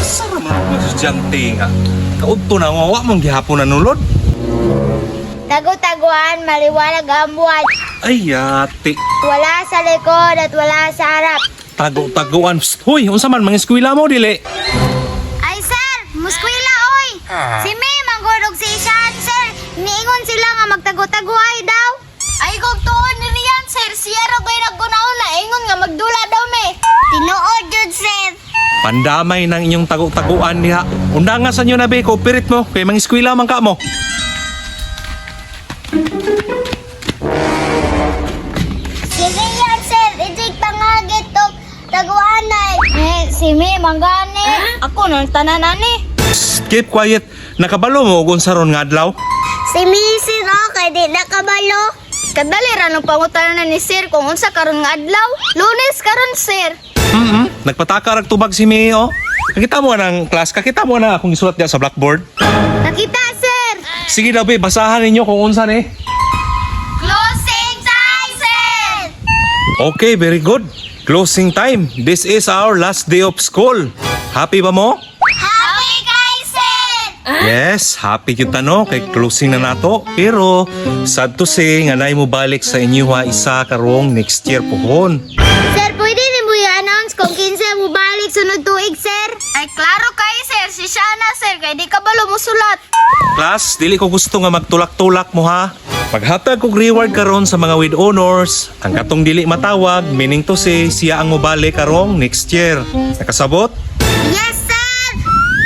Sara man ako estudyante nga. Kaudto na nga, wa mong gihapon na nulod. Tago-taguan, maliwanag ang buwan. Ay, yate. Wala sa likod at wala sa harap. Tago-taguan. Hoy, unsa man, mga eskwela mo, dili. Ay, sir! Muskwila, oy! Si May, manggulog si Ishan, sir. Niingon sila nga magtago-taguay daw. Ay, kung tuon ni Rian, sir. Siya rin kayo nagkunauna. Ingon nga magdula daw, me. Tinuod yun, sir. Pandamay ng inyong tago-taguan niya. Unda nga sa inyo na, be, cooperate mo. Kaya mga eskwela man ka mo. Si Rian, sir. Ijig pangagit to. Taguanay. Si May, manggani. Ako nang tananani. Keep quiet. Nakabalo mo kung saron nga adlaw? Si Missy kay di nakabalo. Kadali ra nung pangutanan ni sir kung unsa karon nga adlaw. Lunes karon, sir. Nagpataka rag tubag si Mio. Nakita mo ng class, kakita mo na akong isulat niya sa blackboard. Nakita, sir. Sige daw, be, basahan ninyo kung unsa ni. Closing time, sir. Okay, very good. Closing time. This is our last day of school. Happy ba mo? Happy kay sir. Yes, happy kita no kay closing na nato. Pero sad to say nga nay mo balik sa inyo isa karong next year pohon. Sir, pwede ni mo i-announce kung kinsa mo balik sunod tuig, sir? Ay, klaro kay sir. Si Shana, sir. Kay di ka balo mo sulat. Class, dili ko gusto nga magtulak-tulak mo ha. Paghatag kog reward karon sa mga with honors, ang katong dili matawag, meaning to say siya ang mobalik karong next year. Nakasabot? Yes, sir.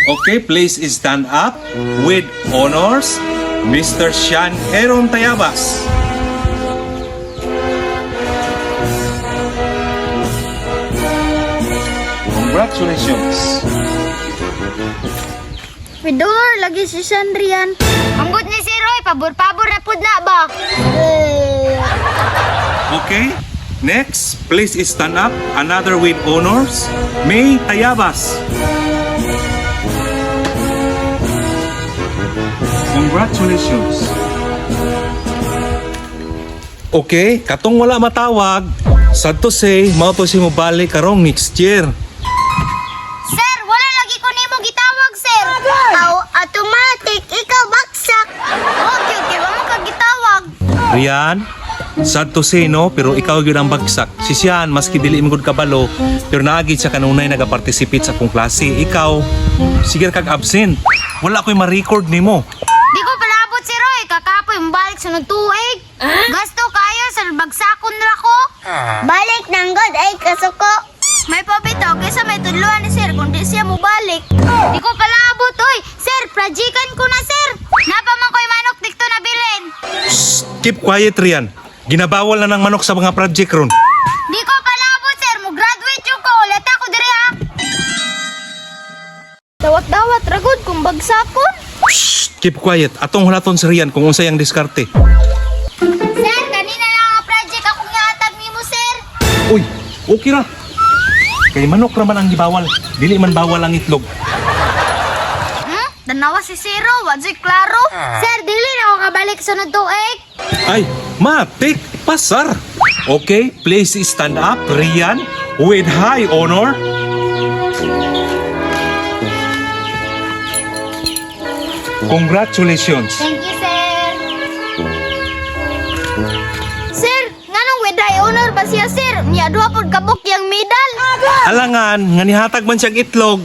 Okay, please stand up with honors, Mr. Sean Aaron Tayabas. Congratulations. Widor, lagi si Sandrian. Manggut ni si Roy, pabor-pabor na pud na ba? Okay, next, please stand up. Another with honors, May Tayabas. Congratulations. Okay, katong wala matawag, sad to say, mao to si mo balik karong next year. Sir, wala lagi ko nimo gitawag, sir. Aw, automatic, ikaw baksak. Okay, wa mo ka gitawag. Rian, sad to say no, pero ikaw gyud ang bagsak. Si Sian, maski dili mo gud kabalo, pero naagid sa kanunay nagaparticipate sa akong klase. Ikaw, sige kag absent. Wala ko'y ma-record nimo. Di ko palabot si Roy, kakapoy mo balik sunod tuig. Gasto kayo, sir, bagsakon ra ko. Balik nang god ay kasuko. May pabitaw kaysa may tudluan ni sir kung di siya mo balik. Di ko palabot, oy. Sir, prajikan ko na, sir. Napaman ko'y manok dikto na bilin. Shh, keep quiet, Rian. Ginabawal na ng manok sa mga project ron. Di ko palabot, sir. Mo graduate yung ko. Ulit ako diri, ha. Dawat-dawat, ragod kung bagsakon. Shh, keep quiet. Atong hulaton si Rian kung unsay ang diskarte. Sir, kanina na nga project akong ihatag nimo, sir. Uy, okay ra. Kay manok raman ang gibawal. Dili man bawal ang itlog. Danawa si Zero, wadyo'y klaro. Sir, dili na ako kabalik sunod tuig. Ay, matik, pasar. Okay, please stand up, Rian, with high honor. Congratulations. Thank you, sir. Sir, nganong with high honor ba siya, sir? Niya duha pod kabuk yang medal. Alangan, nga nihatag man siyang itlog.